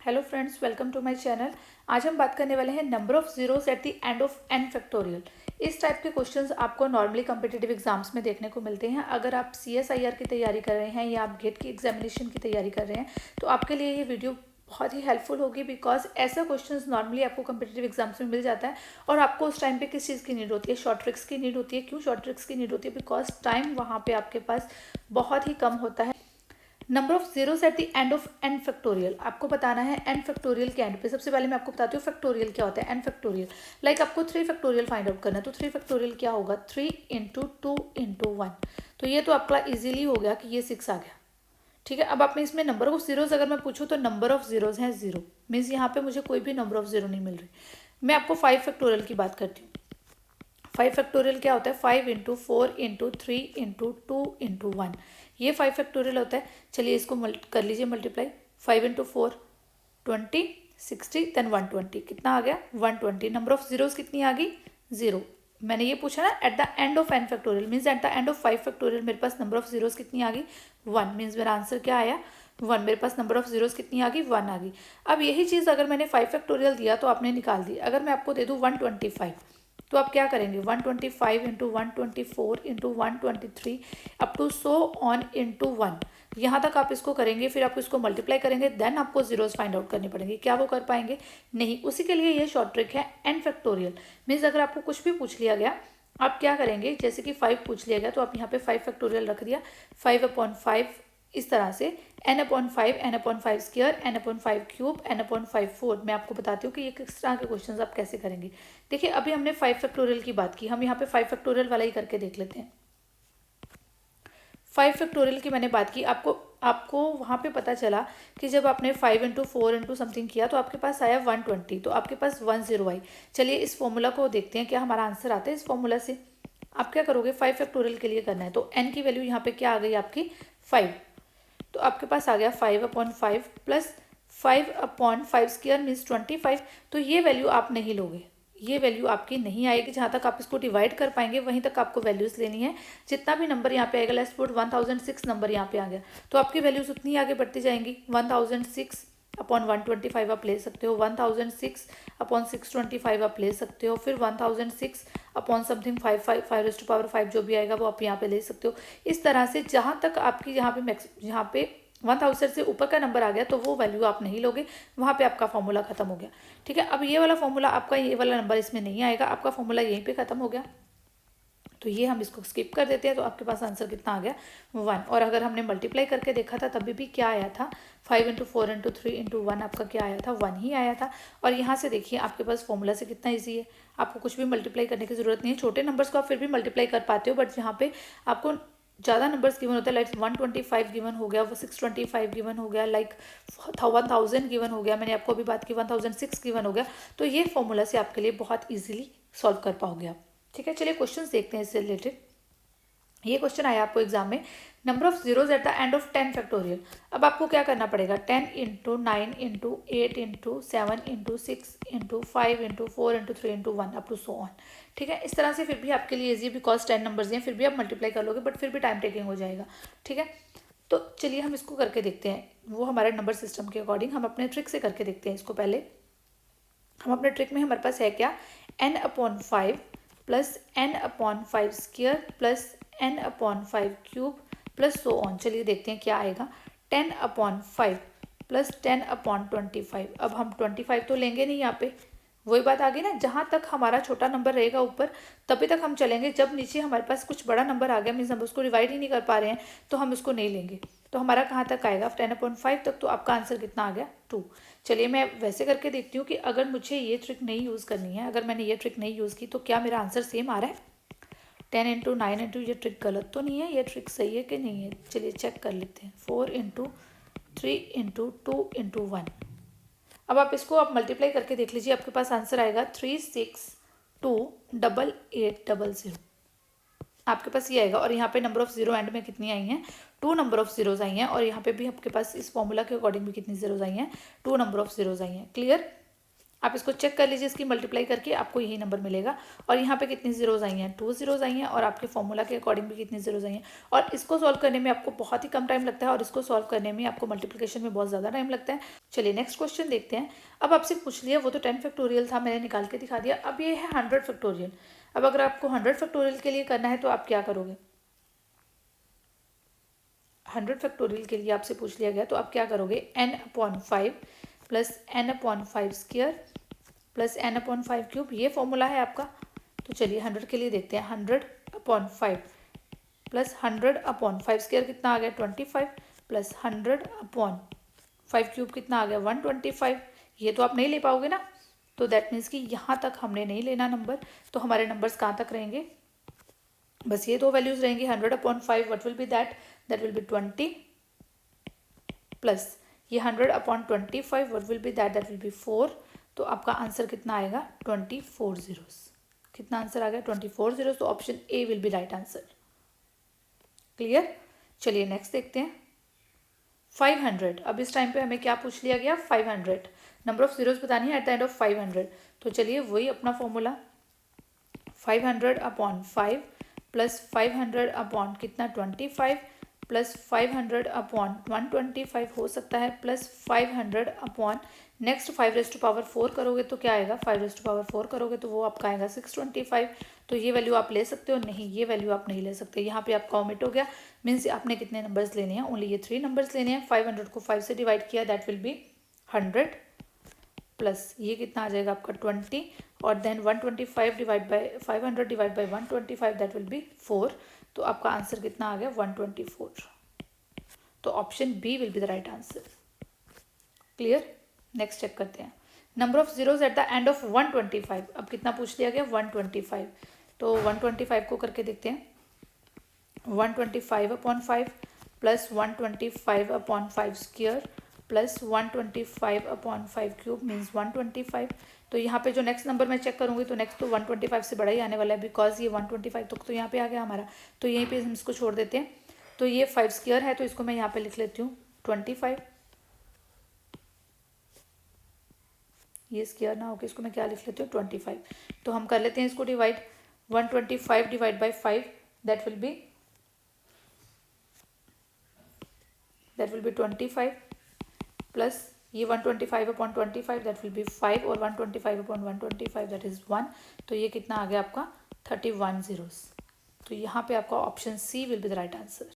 Hello friends, welcome to my channel. आज हम बात करने वाले हैं number of zeros at the end of N factorial. इस टाइप के क्वेश्चंस आपको नॉर्मली कम्पिटिटिव एग्जाम्स में देखने को मिलते हैं। अगर आप CSIR की तैयारी कर रहे हैं या आप गेट की एग्जामिनेशन की तैयारी कर रहे हैं तो आपके लिए ये वीडियो बहुत ही हेल्पफुल होगी, बिकॉज ऐसा क्वेश्चंस नॉर्मली आपको कम्पिटिटिव एग्जाम्स में मिल जाता है और आपको उस टाइम पे किस चीज़ की नीड होती है, शॉर्ट ट्रिक्स की नीड होती है। क्यों शॉर्ट ट्रिक्स की नीड होती है? बिकॉज टाइम वहाँ पे आपके पास बहुत ही कम होता है। Number of zeros at the end of N factorial आपको बताना है। एन फैक्टोरियल के एंड पे सबसे पहले मैं आपको बताती हूँ फैक्टोरियल क्या होता है। एन फैक्टोरियल लाइक आपको 3 फैक्टोरियल फाइंड आउट करना है, तो 3 फैक्टोरियल क्या होगा? 3 इंटू 2 इंटू 1। तो ये तो आपका इजीली हो गया कि ये 6 आ गया। ठीक है, अब आपने इसमें नंबर ऑफ जीरोज अगर मैं पूछूँ तो नंबर ऑफ जीरोज हैं 0, मीन्स यहाँ पे मुझे कोई भी नंबर ऑफ जीरो नहीं मिल रही। मैं आपको 5 फैक्टोरियल की बात करती हूँ। 5 फैक्टोरियल क्या होता है? 5 इंटू 4 इंटू 3 इंटू 2 इंटू 1, ये 5 फैक्टोरियल होता है। चलिए इसको कर लीजिए मल्टीप्लाई। 5 इंटू 4 20, 60 देन 120, कितना आ गया? 120। नंबर ऑफ जीरोज कितनी आ गई? 0। मैंने ये पूछा ना at the end of N factorial, means at the end of 5 factorial मेरे पास नंबर ऑफ जीरोज कितनी आ गई? 1, मीन्स मेरा आंसर क्या आया? 1। मेरे पास नंबर ऑफ जीरोज कितनी आ गई? 1 आ गई। अब यही चीज़ अगर मैंने 5 फैक्टोरियल दिया तो आपने निकाल दी। अगर मैं आपको दे दूँ 125, तो आप क्या करेंगे? 125 into 124 into 123 up to so on into 1, यहाँ तक आप इसको करेंगे, फिर आप इसको मल्टीप्लाई करेंगे, देन आपको जीरोस फाइंड आउट करनी पड़ेंगी। क्या वो कर पाएंगे? नहीं। उसी के लिए ये शॉर्ट ट्रिक है एन फैक्टोरियल। मीन्स अगर आपको कुछ भी पूछ लिया गया, आप क्या करेंगे? जैसे कि 5 पूछ लिया गया तो आप यहाँ पे 5 फैक्टोरियल रख दिया, 5/5 इस तरह से, n/5 n/5 square n/5 cube n/5 4। मैं आपको बताती हूँ कि ये किस तरह के क्वेश्चंस आप कैसे करेंगे। देखिए अभी हमने 5 फैक्टोरियल की बात की, हम यहाँ पे 5 फैक्टोरियल वाला ही करके देख लेते हैं। 5 फैक्टोरियल की मैंने बात की, आपको वहाँ पे पता चला कि जब आपने 5 इंटू 4 इंटू समथिंग किया तो आपके पास आया 120, तो आपके पास 10 आई। चलिए इस फॉर्मूला को देखते हैं क्या हमारा आंसर आता है इस फॉर्मूला से। आप क्या करोगे? 5 फैक्टोरियल के लिए करना है, तो n की वैल्यू यहाँ पे क्या आ गई आपकी? 5। तो आपके पास आ गया 5/5 प्लस 5/5 स्क्वायर मीन्स 25। तो ये वैल्यू आप नहीं लोगे, ये वैल्यू आपकी नहीं आएगी। जहाँ तक आप इसको डिवाइड कर पाएंगे वहीं तक आपको वैल्यूज लेनी है। जितना भी नंबर यहाँ पे आएगा, लेट्स पुट 1006 नंबर यहाँ पे आ गया, तो आपकी वैल्यूज उतनी आगे बढ़ती जाएंगी। 1006/125 आप ले सकते हो, 1006/625 आप ले सकते हो, फिर 1006 5 5 जो भी आएगा वो आप यहाँ पे ले सकते हो। इस तरह से जहाँ तक आपकी यहाँ पे 1000 से ऊपर का नंबर आ गया तो वो वैल्यू आप नहीं लोगे, वहाँ पे आपका फॉर्मूला खत्म हो गया। ठीक है, अब ये वाला फॉर्मूला आपका, ये वाला नंबर इसमें नहीं आएगा, आपका फॉर्मूला यहीं पे खत्म हो गया, तो ये हम इसको स्किप कर देते हैं। तो आपके पास आंसर कितना आ गया? 1। और अगर हमने मल्टीप्लाई करके देखा था तभी भी क्या आया था? 5 इंटू 4 इंटू 3 इंटू 1 आपका क्या आया था? 1 ही आया था। और यहाँ से देखिए आपके पास फॉर्मूला से कितना ईजी है, आपको कुछ भी मल्टीप्लाई करने की जरूरत नहीं है। छोटे नंबर्स को आप फिर भी मल्टीप्लाई कर पाते हो, बट यहाँ पे आपको ज़्यादा नंबर्स गिवन होता है, लाइक 125 गिवन हो गया, 625 गिवन हो गया, लाइक 1000 गिवन हो गया, मैंने आपको अभी बात की 1006 गिवन हो गया। तो ये फॉर्मूला से आपके लिए बहुत ईजिली सॉल्व कर पाओगे आप। ठीक है, चलिए क्वेश्चन देखते हैं इससे रिलेटेड। ये क्वेश्चन आया आपको एग्जाम में, number of zeros at the end of 10 factorial. अब आपको क्या करना पड़ेगा? 10 into 9 into 8 into 7 into 6 into 5 into 4 into 3 into 1 up to so on. ठीक है, इस तरह से फिर भी आपके लिए इजी, बिकॉज 10 नंबर्स हैं, फिर भी आप मल्टीप्लाई कर लोगे, बट फिर भी टाइम टेकिंग हो जाएगा। ठीक है, तो चलिए हम इसको करके देखते हैं, वो हमारे नंबर सिस्टम के अकॉर्डिंग हम अपने ट्रिक से करके देखते हैं इसको। पहले हम अपने ट्रिक में हमारे पास है क्या? n/5 plus n/5 square plus n/5 cube plus so on. चलिए देखते हैं क्या आएगा। 10/5 प्लस 10/25। अब हम 25 तो लेंगे नहीं यहाँ पे, वही बात आ गई ना, जहाँ तक हमारा छोटा नंबर रहेगा ऊपर तभी तक हम चलेंगे। जब नीचे हमारे पास कुछ बड़ा नंबर आ गया, मीन्स हम उसको डिवाइड ही नहीं कर पा रहे हैं, तो हम उसको नहीं लेंगे। तो हमारा कहाँ तक आएगा? 10/5 तक। तो आपका आंसर कितना आ गया? 2। चलिए मैं वैसे करके देखती हूँ कि अगर मुझे ये ट्रिक नहीं यूज़ करनी है, अगर मैंने ये ट्रिक नहीं यूज़ की तो क्या मेरा आंसर सेम आ रहा है? 10 इंटू 9 इंटू, ये ट्रिक गलत तो नहीं है? ये ट्रिक सही है कि नहीं है? चलिए चेक कर लेते हैं। 4 इंटू 3 इंटू 2 इंटू 1। अब आप इसको आप मल्टीप्लाई करके देख लीजिए, आपके पास आंसर आएगा 3628800। आपके पास ये आएगा। और यहाँ पे नंबर ऑफ जीरो एंड में कितनी आई हैं? 2 नंबर ऑफ जीरोज आई हैं। और यहाँ पे भी आपके पास इस फॉर्मूला के अकॉर्डिंग भी कितनी जीरोज आई हैं? 2 नंबर ऑफ जीरोज आई हैं। क्लियर? आप इसको चेक कर लीजिए, इसकी मल्टीप्लाई करके आपको यही नंबर मिलेगा। और यहाँ पे कितनी जीरोज आई हैं, 2 जीरोज आई हैं, और आपके फॉर्मूला के अकॉर्डिंग भी कितनी जीरोज आई हैं। और इसको सॉल्व करने में आपको बहुत ही कम टाइम लगता है, और इसको सॉल्व करने में आपको मल्टीप्लिकेशन में बहुत ज़्यादा टाइम लगता है। चलिए नेक्स्ट क्वेश्चन देखते हैं। अब आपसे पूछ लिया, वो तो 10 फैक्टोरियल था, मैंने निकाल के दिखा दिया। अब ये है 100 फैक्टोरियल। अब अगर आपको 100 फैक्टोरियल के लिए करना है तो आप क्या करोगे? 100 फैक्टोरियल के लिए आपसे पूछ लिया गया तो आप क्या करोगे? n/5 plus n/5 square plus n/5 cube, ये फॉर्मूला है आपका। तो चलिए 100 के लिए देखते हैं। 100/5 प्लस 100/5 स्क्वायर कितना आ गया? 25 प्लस 100/5 क्यूब कितना आ गया? 125। ये तो आप नहीं ले पाओगे ना, तो दैट मीन्स कि यहाँ तक हमने नहीं लेना नंबर। तो हमारे नंबर्स कहाँ तक रहेंगे? बस ये दो वैल्यूज रहेंगी। 100/5 what will be that will B 20 plus ये 100/25 what will be that will be 4। तो आपका आंसर कितना आएगा? 24 जीरोस। कितना आंसर आ गया? 24 जीरोस। तो option A will be right answer. Clear? चलिए नेक्स्ट देखते हैं। 500। अब इस टाइम पे हमें क्या पूछ लिया गया? 500 नंबर ऑफ जीरोस बतानी है एट द एंड ऑफ 500। तो चलिए वही अपना फॉर्मूला, 500/5 प्लस 500 कितना? 25 प्लस 500/125 हो सकता है, प्लस 500 नेक्स्ट 5⁴ करोगे तो क्या आएगा? 5⁴ करोगे तो वो आपका आएगा 625। तो ये वैल्यू आप ले सकते हो? नहीं, ये वैल्यू आप नहीं ले सकते। यहाँ पे आपका ओमिट हो गया। मीन्स आपने कितने नंबर्स लेने हैं? ओनली ये 3 नंबर्स लेने हैं। 500 को 5 से डिवाइड किया, दैट विल बी 100 प्लस ये कितना आ जाएगा आपका 20, और then 125 divide by 500 divide by 125 that will be 4। तो आपका आंसर कितना आ गया? 124। तो option B will be the right answer. Clear? Next check करते हैं। Number of zeros at the end of 125। अब कितना पूछ लिया गया? 125। तो 125 को करके देखते हैं। 125/5 plus 125/5 square plus 125/5 cube means 125। तो यहाँ पे जो नेक्स्ट नंबर मैं चेक करूँगी तो नेक्स्ट तो 125 से बड़ा ही आने वाला है, बिकॉज ये 125 तो यहाँ पे आ गया हमारा। तो यहीं पे हम इसको छोड़ देते हैं। तो ये 5 स्क्वायर है, तो इसको मैं यहाँ पे लिख लेती हूँ 25। ये स्क्वायर ना होकर इसको मैं क्या लिख लेती हूँ? 25। तो हम कर लेते हैं इसको divide. 125 divide by 5 that will B 25 plus ये 125/25 दैट विल बी 5, और 125/125 दैट इज़ 1। तो ये कितना आ गया आपका? 31 जीरोस। तो यहाँ पे आपका option C will be the right answer.